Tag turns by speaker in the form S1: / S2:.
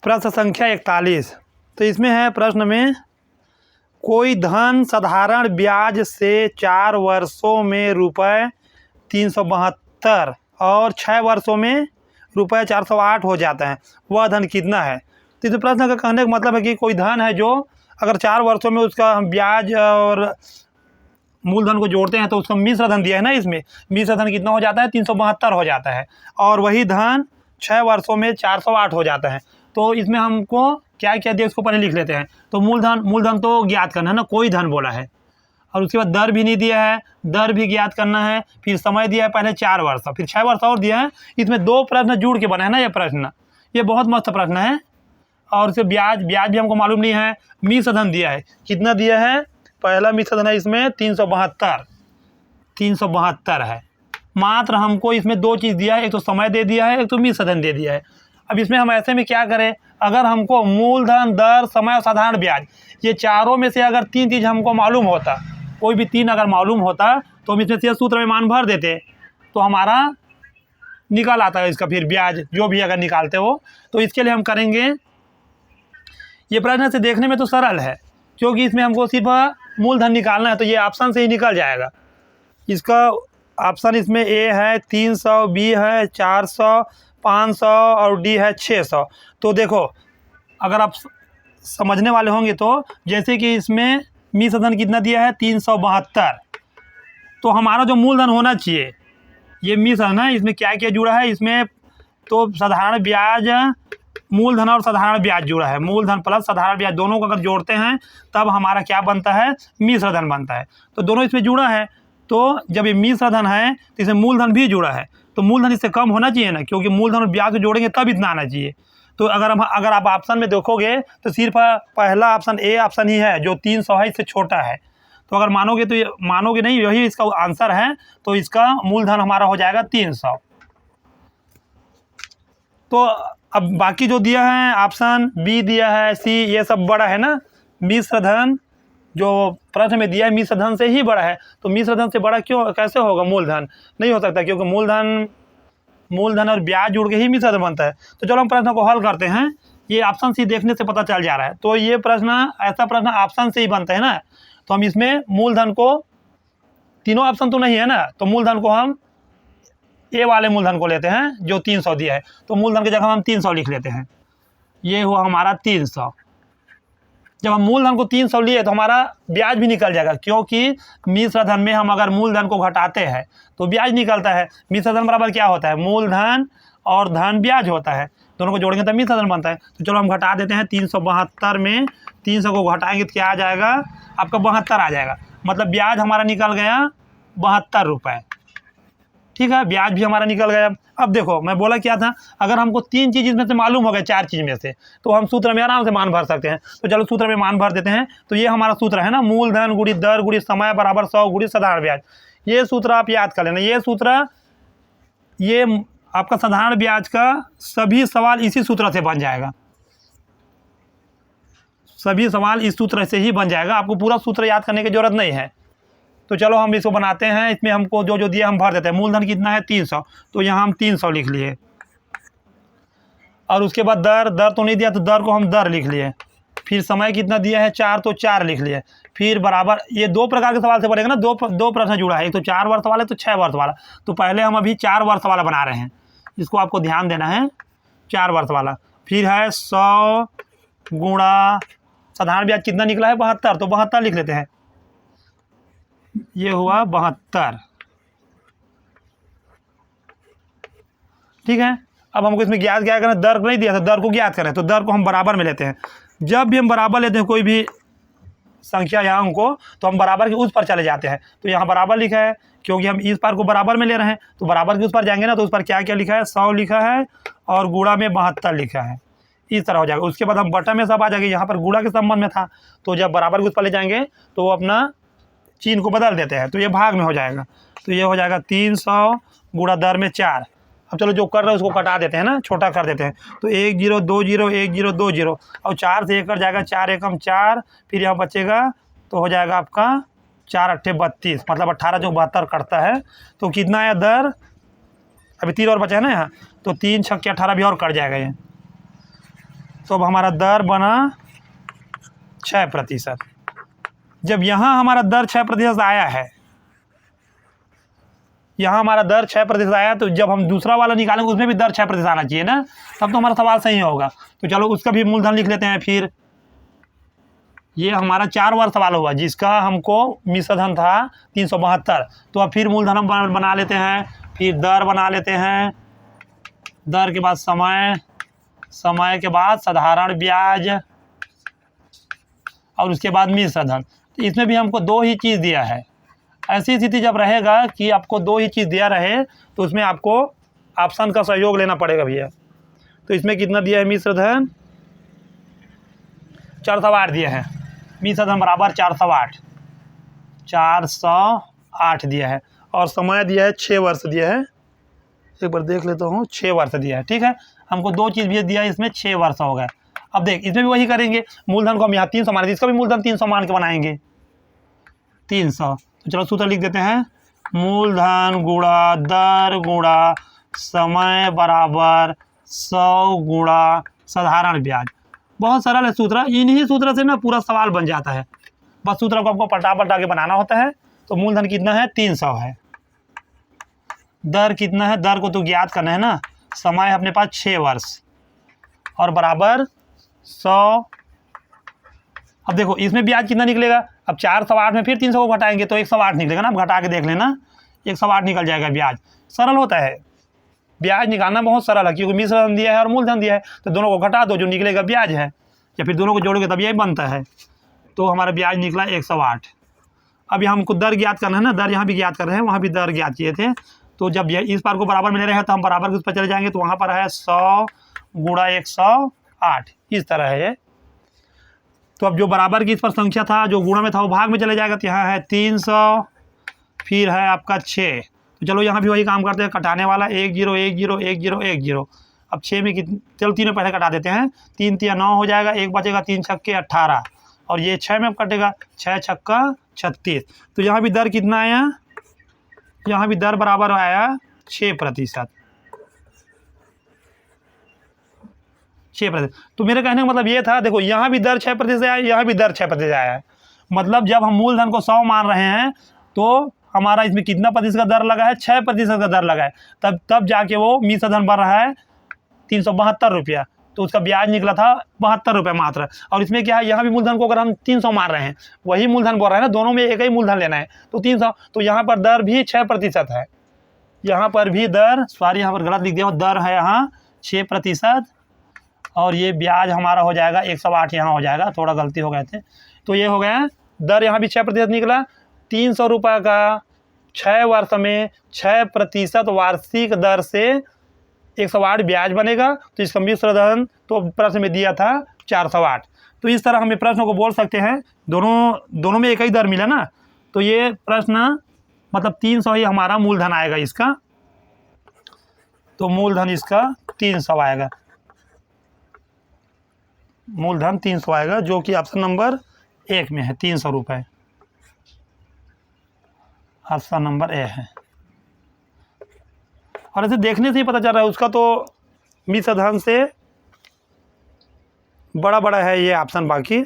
S1: प्रश्न संख्या 41। तो इसमें है प्रश्न में, कोई धन साधारण ब्याज से 4 वर्षों में रुपये 372 और 6 वर्षों में रुपये 408 हो जाता है, वह धन कितना है। तो इस प्रश्न का कहने का मतलब है कि कोई धन है जो अगर 4 वर्षों में उसका हम ब्याज और मूलधन को जोड़ते हैं तो उसका मिश्र धन दिया है ना, इसमें मिश्र धन कितना हो जाता है, 372 हो जाता है, और वही धन 6 वर्षों में 408 हो जाता है। तो इसमें हमको क्या क्या दिया उसको पहले लिख लेते हैं। तो मूलधन तो ज्ञात करना है ना, कोई धन बोला है, और उसके बाद दर भी नहीं दिया है, दर भी ज्ञात करना है, फिर समय दिया है पहले 4 वर्ष, फिर 6 वर्ष और दिया है। इसमें 2 प्रश्न जुड़ के बना है ना ये प्रश्न, ये बहुत मस्त प्रश्न है। और उससे ब्याज भी हमको मालूम नहीं है। मिश्र धन दिया है, कितना दिया है, पहला मिश्र धन है इसमें 372 है। मात्र हमको इसमें 2 चीज़ दिया है, एक तो समय दे दिया है, एक तो मिश्र धन दे दिया है। अब इसमें हम ऐसे में क्या करें, अगर हमको मूलधन, दर, समय और साधारण ब्याज, ये चारों में से अगर 3 चीज़ हमको मालूम होता, कोई भी 3 अगर मालूम होता तो हम इसमें से सूत्र में मान भर देते तो हमारा निकल आता है इसका फिर ब्याज जो भी अगर निकालते हो। तो इसके लिए हम करेंगे, ये प्रश्न से देखने में तो सरल है क्योंकि इसमें हमको सिर्फ मूलधन निकालना है, तो ये ऑप्शन से ही निकल जाएगा। इसका ऑप्शन इसमें ए है 300, बी है 400, 500 और डी है 600। तो देखो अगर आप समझने वाले होंगे तो जैसे कि इसमें मिश्र धन कितना दिया है 372, तो हमारा जो मूलधन होना चाहिए, ये मिश्र धन है, इसमें क्या क्या जुड़ा है, इसमें तो साधारण ब्याज, मूलधन और साधारण ब्याज जुड़ा है, मूलधन प्लस साधारण ब्याज दोनों को अगर जोड़ते हैं तब हमारा क्या बनता है, मिश्र धन बनता है। तो दोनों इसमें जुड़ा है, तो जब ये मिश्र धन है तो इसमें मूलधन भी जुड़ा है, तो मूलधन इससे कम होना चाहिए ना, क्योंकि मूलधन और ब्याज को जोड़ेंगे तब इतना आना चाहिए। तो अगर आप ऑप्शन में देखोगे तो सिर्फ पहला ऑप्शन ए ऑप्शन ही है जो 300 है, इससे छोटा है। तो अगर मानोगे तो मानोगे नहीं, यही इसका आंसर है। तो इसका मूलधन हमारा हो जाएगा 300। तो अब बाकी जो दिया है ऑप्शन बी दिया है, सी, ये सब बड़ा है ना। मिश्र धन जो प्रश्न में दिया है मिश्र धन से ही बड़ा है, तो मिश्र धन से बड़ा क्यों कैसे होगा, मूलधन नहीं हो सकता, क्योंकि मूलधन और ब्याज जुड़ के ही मिश्र धन बनता है। तो चलो हम प्रश्न को हल करते हैं, ये ऑप्शन सी देखने से पता चल जा रहा है। तो ये प्रश्न, ऐसा प्रश्न ऑप्शन से ही बनता है ना। तो हम इसमें मूलधन को, तीनों ऑप्शन तो नहीं है ना, तो मूलधन को हम ए वाले मूलधन को लेते हैं जो 300 दिया है, तो मूलधन की जगह हम 300 लिख लेते हैं। ये हुआ हमारा 300। जब हम मूलधन को 300 लिए तो हमारा ब्याज भी निकल जाएगा, क्योंकि मिश्र धन में हम अगर मूलधन को घटाते हैं तो ब्याज निकलता है। मिश्र धन बराबर क्या होता है, मूलधन और धन ब्याज होता है, दोनों को जोड़ेंगे तब मिश्र धन बनता है। तो चलो हम घटा देते हैं, 372 में 300 को घटाएंगे तो क्या आ जाएगा, आपका 72 आ जाएगा। मतलब ब्याज हमारा निकल गया 72 रुपये। ठीक है, ब्याज भी हमारा निकल गया। अब देखो मैं बोला क्या था, अगर हमको 3 चीज़ इसमें से मालूम हो गया 4 चीज़ में से, तो हम सूत्र में आराम से मान भर सकते हैं। तो चलो सूत्र में मान भर देते हैं। तो ये हमारा सूत्र है ना, मूलधन गुणित दर गुणित समय बराबर 100 गुणित साधारण ब्याज। ये सूत्र आप याद कर लेना। ये सूत्र, ये आपका साधारण ब्याज का सभी सवाल इसी सूत्र से बन जाएगा, सभी सवाल इस सूत्र से ही बन जाएगा, आपको पूरा सूत्र याद करने की जरूरत नहीं है। तो चलो हम इसको बनाते हैं। इसमें हमको जो जो दिया हम भर देते हैं। मूलधन कितना है 300, तो यहाँ हम 300 लिख लिए, और उसके बाद दर तो नहीं दिया तो दर को हम दर लिख लिए। फिर समय कितना दिया है 4, तो 4 लिख लिए। फिर बराबर, ये 2 प्रकार के सवाल से बनेगा ना, दो प्रश्न जुड़ा है, एक तो 4 वर्ष वाला, तो 6 वर्ष वाला। तो पहले हम अभी 4 वर्ष वाला बना रहे हैं, इसको आपको ध्यान देना है, 4 वर्ष वाला। फिर है 100 गुणा साधारण ब्याज कितना निकला है 72, तो 72 लिख लेते हैं। ये हुआ 72। ठीक है, अब हमको इसमें ज्ञात क्या करना, दर नहीं दिया था, दर को ज्ञात करें, तो दर को हम बराबर में लेते हैं। जब भी हम बराबर लेते हैं कोई भी संख्या या अंक को, तो हम बराबर के उस पर चले जाते हैं। तो यहाँ बराबर लिखा है क्योंकि हम इस पार को बराबर में ले रहे हैं, तो बराबर के उस पर जाएंगे ना, तो उस पर क्या क्या लिखा है, 100 लिखा है और गुणा में 72 लिखा है, इस तरह हो जाएगा। उसके बाद हम बटा में सब आ जाएंगे, यहाँ पर गुणा के संबंध में था, तो जब बराबर के उस पर ले जाएंगे तो अपना चिन्ह को बदल देते हैं, तो ये भाग में हो जाएगा। तो ये हो जाएगा 300 गुणा दर में 4। अब चलो जो कर रहे हैं उसको कटा देते हैं ना, छोटा कर देते हैं। तो 1 0 2 0 1 0 2 0, और 4 से 1 कट जाएगा, 4 एकम 4, फिर यहाँ बचेगा तो हो जाएगा आपका 4 अट्ठे 32, मतलब 18 जो 72 कटता है। तो कितना है दर, अभी 3 और बचा है ना यहाँ, तो 3 छक्के 18 भी और कट जाएगा ये। तो अब हमारा दर बना 6%। जब यहाँ हमारा दर 6% आया है, यहाँ हमारा दर 6% आया, तो जब हम दूसरा वाला निकालेंगे उसमें भी दर 6% आना चाहिए ना, तब तो हमारा सवाल सही होगा। तो चलो उसका भी मूलधन लिख लेते हैं। फिर ये हमारा 4 बार सवाल हुआ जिसका हमको मिश्र धन था 372। तो अब फिर मूलधन हम बना लेते हैं, फिर दर बना लेते हैं, दर के बाद समय, समय के बाद साधारण ब्याज, और उसके बाद मिश्र धन। तो इसमें भी हमको 2 ही चीज़ दिया है। ऐसी स्थिति जब रहेगा कि आपको 2 ही चीज़ दिया रहे तो उसमें आपको ऑप्शन का सहयोग लेना पड़ेगा भैया। तो इसमें कितना दिया है मिश्र धन? 408 दिया है। मिश्र धन बराबर 408, 408 दिया है। और समय दिया है 6 वर्ष दिया है। एक बार देख लेता हूँ, 6 वर्ष दिया है। ठीक है, हमको 2 चीज़ भी दिया है, इसमें 6 वर्ष हो गए। अब देख इसमें भी वही करेंगे, मूलधन को हम यहाँ 300 मान, इसका भी मूलधन 300 मान के बनाएंगे, 300। तो चलो सूत्र लिख देते हैं, मूलधन गुणा दर गुणा समय बराबर 100 गुणा साधारण ब्याज। बहुत सरल है सूत्र, इन्हीं सूत्र से ना पूरा सवाल बन जाता है। बस सूत्र को आपको पलटा पलटा के बनाना होता है। तो मूलधन कितना है? 300 है। दर कितना है? दर को तो ज्ञात करना है ना। समय है अपने पास 6 वर्ष और बराबर 100। अब देखो इसमें ब्याज कितना निकलेगा? अब 408 में फिर 300 को घटाएंगे तो 108 निकलेगा ना। अब घटा के देख लेना, 108 निकल जाएगा ब्याज। सरल होता है, ब्याज निकालना बहुत सरल है, क्योंकि मिश्र धन दिया है और मूलधन दिया है। तो दोनों को घटा दो, जो निकलेगा ब्याज है, या फिर दोनों को जोड़ोगे तब यही बनता है। तो हमारा ब्याज निकला 108। अब यहाँ हमको दर ज्ञात करना है ना, दर यहाँ भी ज्ञात कर रहे हैं, वहाँ भी दर ज्ञात किए थे। तो जब इस बार को बराबर मिले रहे तो हम बराबर के उस पर चले जाएंगे। तो वहाँ पर है 100 गुणा 108, इस तरह है ये। तो अब जो बराबर की इस पर संख्या था, जो गुणा में था, वो भाग में चले जाएगा। तो यहाँ है 300, फिर है आपका 6। तो चलो यहाँ भी वही काम करते हैं, कटाने वाला 1 0 1 0 1 0 1 0। अब 6 में कितने, चलो 3 में पहले कटा देते हैं। 3 3 9 हो जाएगा, 1 बचेगा, 3 छक्के 18, और ये 6 में अब कटेगा, 6 छक्का 36। तो यहाँ भी दर कितना आया? यहाँ भी दर बराबर आया 6%। 6%। तो मेरे कहने का मतलब ये था, देखो यहाँ भी दर 6% आया, यहाँ भी दर 6% आया है। मतलब जब हम मूलधन को 100 मान रहे हैं तो हमारा इसमें कितना प्रतिशत का दर लगा है? 6% का दर लगा है। तब जाके वो मिश्र धन बन रहा है 372 रुपया। तो उसका ब्याज निकला था 72 रुपये मात्र। और इसमें क्या है, यहाँ भी मूलधन को अगर हम 300 मान रहे हैं, वही मूलधन बोल रहे हैं ना, दोनों में एक ही मूलधन लेना है, तो 300। तो यहाँ पर दर भी 6% है। यहाँ पर भी दर, सॉरी यहाँ पर गलत लिख दिया, दर है यहाँ 6%, और ये ब्याज हमारा हो जाएगा 108, यहाँ हो जाएगा, थोड़ा गलती हो गए थे। तो ये हो गया, दर यहाँ भी 6% निकला। 300 रुपये का 6 वर्ष में 6% वार्षिक दर से 108 ब्याज बनेगा। तो इसका मिश्र धन तो प्रश्न में दिया था 408। तो इस तरह हमें प्रश्न को बोल सकते हैं, दोनों में एक ही दर मिला ना। तो ये प्रश्न मतलब 300 ही हमारा मूलधन आएगा इसका। तो मूलधन इसका 300 आएगा, मूलधन 300 आएगा, जो कि ऑप्शन नंबर 1 में है, 300 रुपये, ऑप्शन नंबर ए है। और ऐसे देखने से ही पता चल रहा है उसका तो मिश्र धन से बड़ा है ये ऑप्शन बाकी।